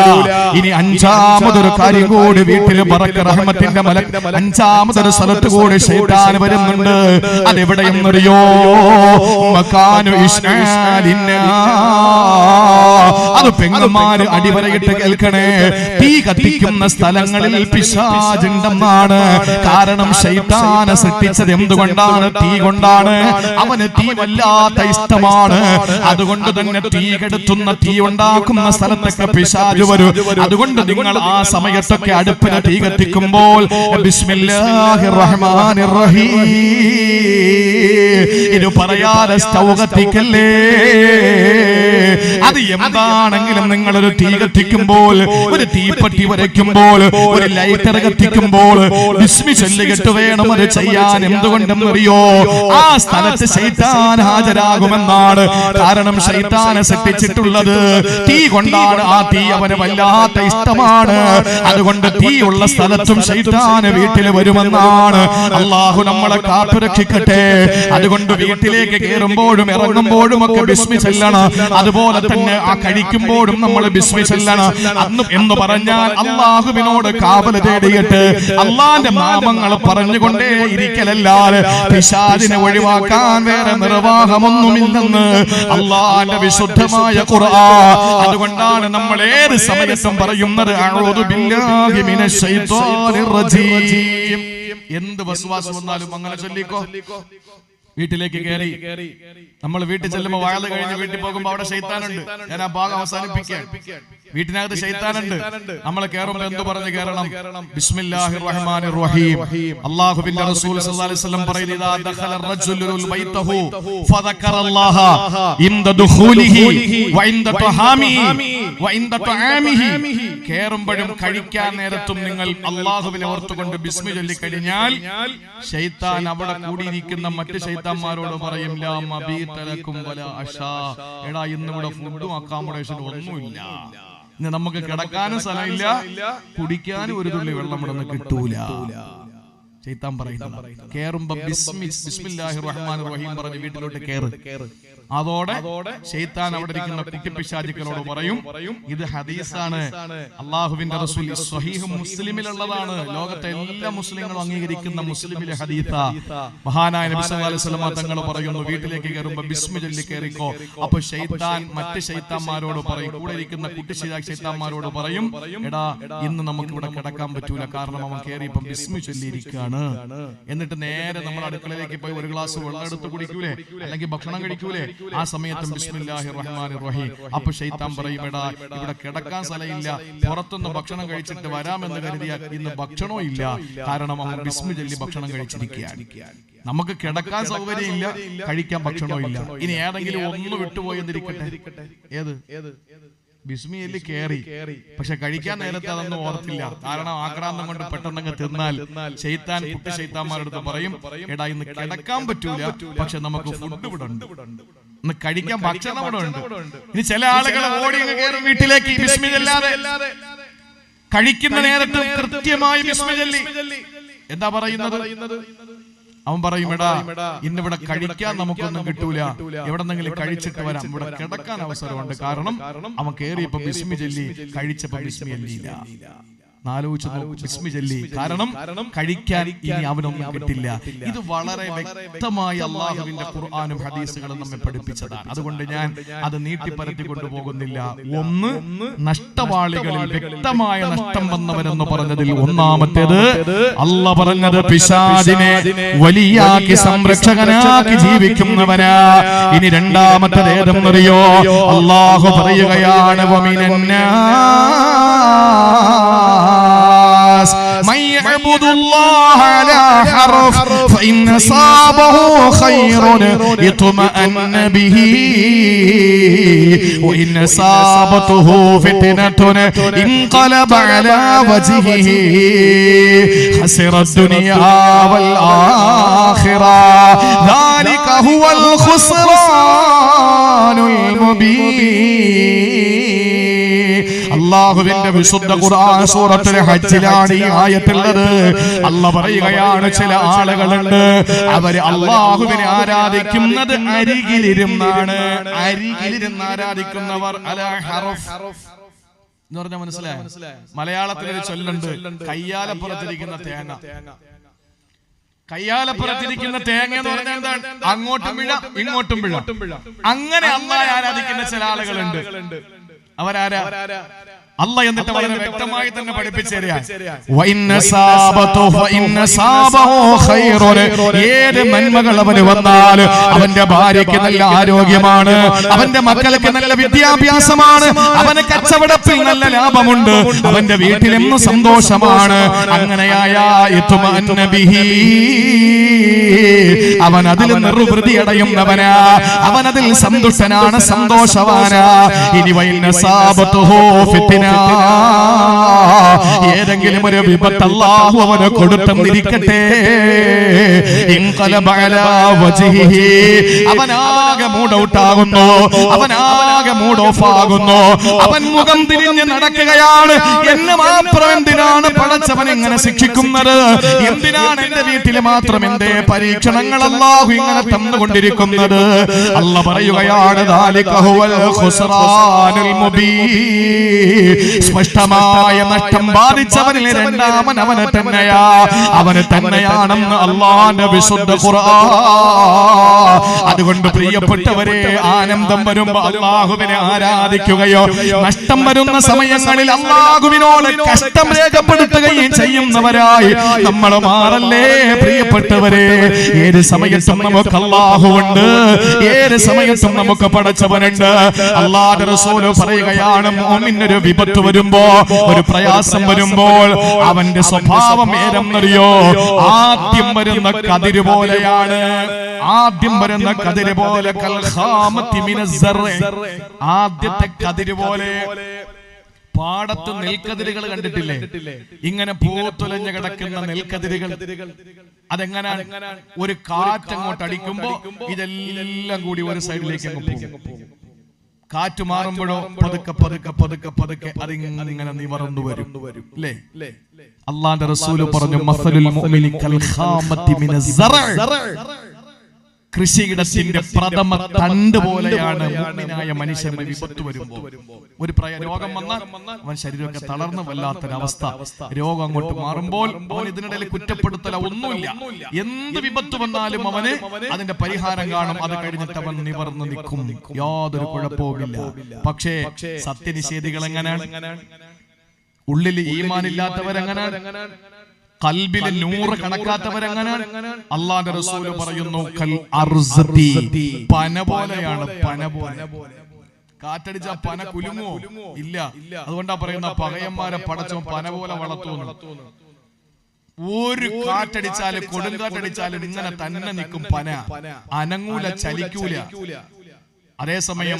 ഇനി അഞ്ചാമതൊരു കാര്യം കൂടി വീട്ടിൽ ബറക്ക റഹ്മത്തിന്റെ മലക്ക്, അഞ്ചാമതൊരു സ്ഥലത്ത് കൂടി ശൈത്താൻ വരുന്നുണ്ട്. അതെവിടെയെന്നറിയോ? മകാനു ഇശ്ആലിന്നാ. അത് പെങ്ങന്മാര് അടിവരയിട്ട് കേൾക്കണേ. തീ കത്തിക്കുന്ന സ്ഥലങ്ങളിൽ പിശാചുണ്ടെന്നാണ്. കാരണം ശൈത്താനെ സൃഷ്ടിച്ചത് എന്തുകൊണ്ടാണ്? തീ കൊണ്ടാണ്. അവന് തീ വല്ലാത്ത ഇഷ്ടമാണ്. അതുകൊണ്ട് തന്നെ തീ കെടുത്തുന്ന, തീ ഉണ്ടാക്കുന്ന സ്ഥലത്തൊക്കെ പിശാച് വരും. അതുകൊണ്ട് നിങ്ങൾ ആ സമയത്തൊക്കെ അടുപ്പിന് തീ കത്തിക്കുമ്പോൾ ബിസ്മില്ലാഹിർ റഹ്മാനിർ റഹീം ഇത് പറയാതെ സ്റ്റൗ കത്തിക്കല്ലേ. അത് എന്താണെങ്കിലും നിങ്ങളൊരു തീ കത്തിക്കുമ്പോൾ, ഒരു തീപ്പെട്ടി വരയ്ക്കുമ്പോൾ, ഒരു ലൈറ്റർ കത്തിക്കുമ്പോൾ ബിസ്മി ചൊല്ലിയിട്ട് വേണം അത് ചെയ്യാൻ. എന്തുകൊണ്ടെന്നറിയോ? ആ സ്ഥലത്ത് ശൈത്താൻ ഹാജരാകുമെന്നാണ്. കാരണം ശൈത്താനെ സൃഷ്ടിച്ചിട്ടുള്ളത് തീ കൊണ്ടാണ്. ആ തീ അവന് വല്ലാത്ത ഇഷ്ടമാണ്. അതുകൊണ്ട് തീയുള്ള സ്ഥലത്തും ശൈത്താന് വീട്ടിൽ വരുമെന്നാണ്. അള്ളാഹു നമ്മളെ കാത്തുരക്ഷിക്കട്ടെ. അതുകൊണ്ട് വീട്ടിലേക്ക് കയറുമ്പോഴും ഇറങ്ങുമ്പോഴും ഒക്കെ ബിസ്മി ചൊല്ലണം. അതുപോലെ തന്നെ ആ കഴിക്കുമ്പോഴും നമ്മൾ ബിസ്മി ചൊല്ലണം. അന്ന് എന്ന് പറഞ്ഞാൽ അള്ളാഹുവിനോട് കാവൽ തേടിയിട്ട് അള്ളാന്റെ നാമങ്ങൾ പറഞ്ഞുകൊണ്ടേ ഇരിക്കലല്ലാതെ പിശാചിനെ ഒഴിവാക്കാൻ വേറെ നിർവാഹമൊന്നുമില്ലെന്ന് അള്ളാന്റെ വിശുദ്ധമായ ഖുർആൻ. അതുകൊണ്ടാണ് നമ്മൾ ഏത് സമയത്തും പറയുന്നത് അഊദു ബില്ലാഹി മിനശ് ശൈത്വാനിർ റജീം. എന്ത് വസ്വാസ് വന്നാലും അങ്ങനെ ചൊല്ലിക്കോ. വീട്ടിലേക്ക് കയറി നമ്മൾ വീട്ടിൽ ചെല്ലുമ്പോൾ വയല് കഴിഞ്ഞ് വീട്ടിൽ പോകുമ്പോൾ അവിടെ ശൈത്താനുണ്ട്. ഞാൻ ആ ഭാഗം അവസാനിപ്പിക്കാൻ. വീട്ടിനകത്ത് ശൈത്താനുണ്ട്. നമ്മൾ കയറുമ്പോൾ എന്ത് പറഞ്ഞ് കയറണം? ബിസ്മില്ലാഹിർ റഹ്മാനിർ റഹീം. അല്ലാഹുവിന്റെ റസൂൽ സല്ലല്ലാഹു അലൈഹി വസല്ലം പറയുന്നു, ഇദാ ദഖല റജുലുൽ ബൈതഹു ഫദക്കറല്ലാഹ ഇൻദ ദുഖൂലിഹി വഇൻദ തഹാമിഹി വഇൻദ തആമിഹി. കയറുമ്പോഴും കഴിക്കാൻ നേരത്തും നിങ്ങൾ അല്ലാഹുവിനെ ഓർത്തുകൊണ്ട് ബിസ്മി ചൊല്ലി കഴിഞ്ഞാൽ ശൈത്താൻ അവിടെ കൂടിയിരിക്കുന്ന മറ്റു ശൈത്താന്മാരോട് പറയും, ലാ മബീത ലക്കും വലാ അശാ. എടാ ഇന്ന് ഇവിടെ ഫുഡും അക്കോമഡേഷനും ഒന്നുമില്ല. ഇന്ന് നമുക്ക് കിടക്കാനും സ്ഥലമില്ല, കുടിക്കാനും ഒരു തുള്ളി വെള്ളം ഇവിടെ നിന്ന് കിട്ടൂല. ശൈത്താൻ പറയുന്നത്. കേറുമ്പോ ബിസ്മില്ലാഹിർ റഹ്മാനിർ റഹീം പറഞ്ഞ് വീട്ടിലോട്ട് കേറ്. അതോടെ ശൈത്താൻ അവിടെ ഇരിക്കുന്ന കുട്ടിപ്പിശാചുക്കളോട് പറയും, ഇത് ഹദീസാണ്, അള്ളാഹുവിന്റെ റസൂൽ സ്വഹീഹ് മുസ്ലിമിലുള്ളതാണ്, ലോകത്തെ എല്ലാ മുസ്ലിങ്ങളും അംഗീകരിക്കുന്ന മുസ്ലിമിലെ ഹദീസാ. മഹാനായ നബി സല്ലല്ലാഹു അലൈഹി വസല്ലം തങ്ങൾ പറയുന്നു, വീട്ടിലേക്ക് കയറുമ്പോ ബിസ്മി ചൊല്ലി കയറിക്കോ. അപ്പൊ ശൈത്താൻ മറ്റ് ശൈത്താന്മാരോട് പറയും, കൂടെ ഇരിക്കുന്ന കുട്ടി ശൈത്താന്മാരോട് പറയും, എടാ ഇന്ന് നമുക്ക് ഇവിടെ കിടക്കാൻ പറ്റൂല, കാരണം അവൻ കയറിയപ്പം ബിസ്മി ചൊല്ലിയിരിക്കുകയാണ്. എന്നിട്ട് നേരെ നമ്മൾ അടുക്കളയിലേക്ക് പോയി ഒരു ഗ്ലാസ് വെള്ളം എടുത്ത് കുടിക്കൂലേ, അല്ലെങ്കിൽ ഭക്ഷണം കഴിക്കൂലേ, ആ സമയത്തും ബിസ്മില്ലാഹിർ റഹ്മാനിർ റഹീം. അപ്പൊ ശൈത്താൻ പറയും, എടാ ഇവിടെ കിടക്കാൻ സ്ഥലമില്ല, പുറത്തുനിന്ന് ഭക്ഷണം കഴിച്ചിട്ട് വരാമെന്ന് കരുതിയാൽ ഇന്ന് ഭക്ഷണവും ഇല്ല, കാരണം അവൻ ബിസ്മി ചൊല്ലി ഭക്ഷണം കഴിച്ചിരിക്കുകയാണ്. നമുക്ക് കിടക്കാൻ സൗകര്യം ഇല്ല, കഴിക്കാൻ ഭക്ഷണവും ഇല്ല. ഇനി ഏതെങ്കിലും ഒന്ന് വിട്ടുപോയി എന്നിരിക്കട്ടെ, ഏത് ബിസ്മി ചൊല്ലി കേറി, പക്ഷെ കഴിക്കാൻ നേരത്തെ അതൊന്നും ഓർത്തില്ല, കാരണം ആക്രാന്തം കൊണ്ട് പെട്ടെന്നങ്ങ് തിന്നാൽ ശൈത്താൻ കുട്ടി ശൈത്താന്മാരുടെ പറയും, എടാ ഇന്ന് കിടക്കാൻ പറ്റൂല, പക്ഷെ നമുക്ക് ഫുഡ് ഇവിടെ ഉണ്ട്, ഇന്ന് കഴിക്കാൻ ഭക്ഷണം ഇവിടെ ഉണ്ട്. ഇനി ചില ആളുകൾ ഓടി കയറും വീട്ടിലേക്ക് ബിസ്മി ചൊല്ലാതെ, കഴിക്കുന്ന നേരത്ത് കൃത്യമായി ബിസ്മി ചൊല്ലി. എന്താ പറയുന്നത്? അവൻ പറയും, എടാ ഇന്നിവിടെ കഴിക്കാൻ നമുക്കൊന്നും കിട്ടൂല, എവിടെന്നെങ്കിലും കഴിച്ചിട്ട് വരാം, ഇവിടെ കിടക്കാൻ അവസരമുണ്ട്, കാരണം അവൻ കേറിയപ്പോ ബിസ്മി ചൊല്ലി, കഴിച്ചപ്പോ ബിസ്മി ചൊല്ലിയില്ല. ബിസ്മി ചൊല്ലി, കാരണം കഴിക്കാൻ ഇനി അവനൊന്നും കിട്ടില്ല. ഇത് വളരെ വ്യക്തമായി അള്ളാഹുവിന്റെ ഖുർആനും ഹദീസുകളും നമ്മെ പഠിപ്പിച്ചതാണ്. അതുകൊണ്ട് ഞാൻ അത് നീട്ടിപ്പരത്തി കൊണ്ടുപോകുന്നില്ല. ഒന്ന്, നഷ്ടവാളികളിൽ വ്യക്തമായ നഷ്ടം വന്നവരെന്ന് പറഞ്ഞതിൽ ഒന്നാമത്തേത് അള്ളാഹ് പറഞ്ഞത് പിശാചിനെ വലിയാക്കി സംരക്ഷകനാക്കി ജീവിക്കുന്നവനാ. ഇനി രണ്ടാമത്തേത് ഏതെന്നറിയോ? അള്ളാഹു പറയുകയാണ്, من يعبد الله على حرف فإن أصابه خير اطمأن به وإن أصابته فتنة انقلب على وجهه خسر الدنيا والآخرة ذلك هو الخسران المبين. അല്ലാഹുവിന്റെ വിശുദ്ധ ഖുർആൻ സൂറത്തുൽ ഹജ്ജിലാണ് ഈ ആയത്തുള്ളത്. അല്ലാഹ് പറയുകയാണ്, ചില ആളുകളുണ്ട് അവര് അല്ലാഹുവിനെ ആരാധിക്കുന്നത് അരികിലിരുന്നാണ്. അരികിലിരുന്ന് ആരാധിക്കുന്നവർ അലാ ഹറഫ് എന്ന് പറഞ്ഞാൽ മനസ്സിലായോ? മലയാളത്തിലൊരു ചൊല്ലുണ്ട്, കയ്യാലപ്പുറത്തിരിക്കുന്ന തേങ്ങ. കയ്യാലപ്പുറത്തിരിക്കുന്ന തേങ്ങ എന്ന് പറഞ്ഞാൽ എന്താണ്? അങ്ങോട്ടും പിഴ ഇങ്ങോട്ടും പിഴ. അങ്ങനെ അല്ലാഹ് ആരാധിക്കുന്ന ചില ആളുകളുണ്ട്. അവരാരാ? അല്ലാഹ് എന്നിട്ട് വളരെ വ്യക്തമായി തന്നെ പഠിപ്പിച്ചു തരാ, ഏത് നന്മകൾ അവന് വന്നാൽ അവന്റെ ഭാര്യയ്ക്ക് നല്ല ആരോഗ്യമാണ്, അവന്റെ മക്കൾക്ക് നല്ല വിദ്യാഭ്യാസമാണ്, അവന് കച്ചവടത്തിൽ നല്ല ലാഭമുണ്ട്, അവന്റെ വീട്ടിലെന്നും സന്തോഷമാണ്. അങ്ങനെയായ അവൻ അതിൽ നിർവൃതി അടയുന്നവനാ, അവനതിൽ സന്തുഷ്ടനാണ്, സന്തോഷവാനാ. ഇനി ഏതെങ്കിലും ഒരു വിപത്ത് അല്ലാഹു അവന് കൊടുത്തെന്നിരിക്കട്ടെ, അവനാകെ മൂഡ് ഔട്ട് ആകുന്നു, അവനാകെ മൂഡ് ഓഫ് ആകുന്നു, അവൻ മുഖം തിരിഞ്ഞ് നടക്കുകയാണ്. എന്നെ മാത്രം എന്തിനാണ് പടച്ചവൻ ഇങ്ങനെ ശിക്ഷിക്കുന്നത്? എന്തിനാണ് എന്റെ വീട്ടിൽ മാത്രം എന്റെ പരീക്ഷണങ്ങൾ അല്ലാഹു ഇങ്ങനെ തന്നുകൊണ്ടിരിക്കുന്നത്? അല്ലാഹ് പറയുകയാണ്, ദാലിക ഹുവൽ ഖുസ്റാനുൽ മുബീൻ. സ്പഷ്ടമായ നഷ്ടം ബാധിച്ചവനിൽ രണ്ടാമൻ അവന് തന്നെയാണെന്ന് അല്ലാഹുവിന്റെ വിശുദ്ധ ഖുർആൻ. അതുകൊണ്ട് പ്രിയപ്പെട്ടവരെ, ആനന്ദം വരുമ്പോൾ അല്ലാഹുവിനെ ആരാധിക്കുകയോ നഷ്ടം വരുന്ന സമയങ്ങളിൽ അല്ലാഹുവിനോട് കഷ്ടം രേഖപ്പെടുത്തുകയും ചെയ്യുന്നവരായി നമ്മൾ മാറല്ലേ പ്രിയപ്പെട്ടവരെ. ഏത് സമയത്തും നമുക്ക് അല്ലാഹുവുണ്ട്, ഏത് സമയത്തും നമുക്ക് പടച്ചവനുണ്ട്. അല്ലാഹുവിന്റെ റസൂൽ പറയുകയാണ്, മുഅ്മിനൊരു വിപത്ത് വരുമ്പോ, ഒരു പ്രയാസം വരുമ്പോൾ അവന്റെ സ്വഭാവം ഏതെന്നറിയോ? ആദ്യം വരുന്ന കതിര് പോലെയാണ്. ആദ്യം വരുന്ന കതിര് പോലെ, ആദ്യത്തെ കതിര് പോലെ. പാടത്ത് നെൽക്കതിരുകൾ കണ്ടിട്ടില്ലേ? ഇങ്ങനെ പൂത്തുലഞ്ഞ് കിടക്കുന്ന നെൽക്കതിരുകൾ. അതെങ്ങനെയാണ്? ഒരു കാറ്റങ്ങോട്ട് അടിക്കുമ്പോ ഇതെല്ലാം കൂടി ഒരു സൈഡിലേക്ക് അങ്ങ് പോകും. കാറ്റ് മാറുമ്പോഴോ പതുക്കെ പതുക്കെ പതുക്കെ പതുക്കെ അതിങ്ങനെ നിവർന്നു വരും അല്ലേ? അള്ളാന്റെ റസൂല് പറഞ്ഞു മസലുൽ മുഅ്മിനി കൽ ഖാമത്തി മിനസ് സറഅ്, കൃഷിയിടത്തിന്റെ പ്രഥമ തണ്ട് പോലെയാണ് മുഅ്മിനായ മനുഷ്യന്റെ വിപത്ത് വരുമ്പോൾ. ഒരു രോഗം വന്നാൽ അവൻ ശരീരമൊക്കെ തളർന്ന് വല്ലാത്തൊരവസ്ഥ. രോഗം അങ്ങോട്ട് മാറുമ്പോൾ അവൻ ഇതിനിടയിൽ കുറ്റപ്പെടുത്തല ഒന്നുമില്ല. എന്ത് വിപത്ത് വന്നാലും അവന് അതിന്റെ പരിഹാരം കാണും. അത് കഴിഞ്ഞിട്ട് അവൻ നിവർന്ന് നിൽക്കും, യാതൊരു കുഴപ്പവുമില്ല. പക്ഷേ സത്യനിഷേധികൾ എങ്ങനെയാണ്? ഉള്ളിൽ ഈമാനില്ലാത്തവരെങ്ങനെയാണ്? ഖൽബിലെ നൂറ് കണക്കാത്തവരെങ്ങനെയാണ്? അല്ലാഹുവിന്റെ റസൂൽ പറയുന്നു കൽ അർസതി, പന പോലെയാണ്. പന പോലെ. കാറ്റടിച്ച പന കുലുങ്ങോ? ഇല്ല. അതുകൊണ്ടാ പറയുന്ന പകയന്മാരെ പടച്ചോ പന പോലെ വളർത്തുന്നു. ഒരു കാറ്റടിച്ചാലും കൊടുങ്കാറ്റടിച്ചാലും ഇങ്ങനെ തന്നെ നിൽക്കും പന, അനങ്ങൂല, ചലിക്കൂല. അതേസമയം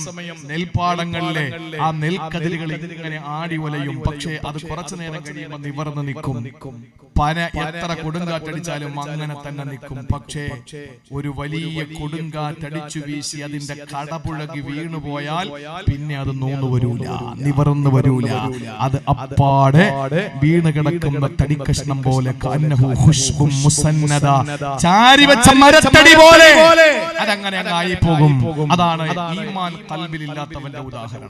നെൽപ്പാടങ്ങളിലെ ആ നെൽക്കതിരുകൾ ഇങ്ങനെ ആടി വലയും. പക്ഷേ അത് കുറച്ചു നേരം കഴിയുമ്പോൾ നിവർന്ന് നിൽക്കും. പന എത്ര കൊടുങ്കാറ്റടിച്ചാലും അങ്ങനെ തന്നെ നിൽക്കും. പക്ഷേ ഒരു വലിയ കൊടുങ്കാറ്റടിച്ചു വീശി അതിന്റെ കടപുഴകി വീണുപോയാൽ പിന്നെ അത് നൂന്നു വരൂല, നിവർന്നു വരൂല. അത് അപ്പാടെ വീണ് കിടക്കുന്ന തടിക്കഷ്ണം പോലെ, ചാരിവെച്ച മരത്തടി പോലെ അതങ്ങനെ ആയി പോകും. അതാണ് ഈമാൻ ഖൽബിലില്ലാത്തവന്റെ ഉദാഹരണം.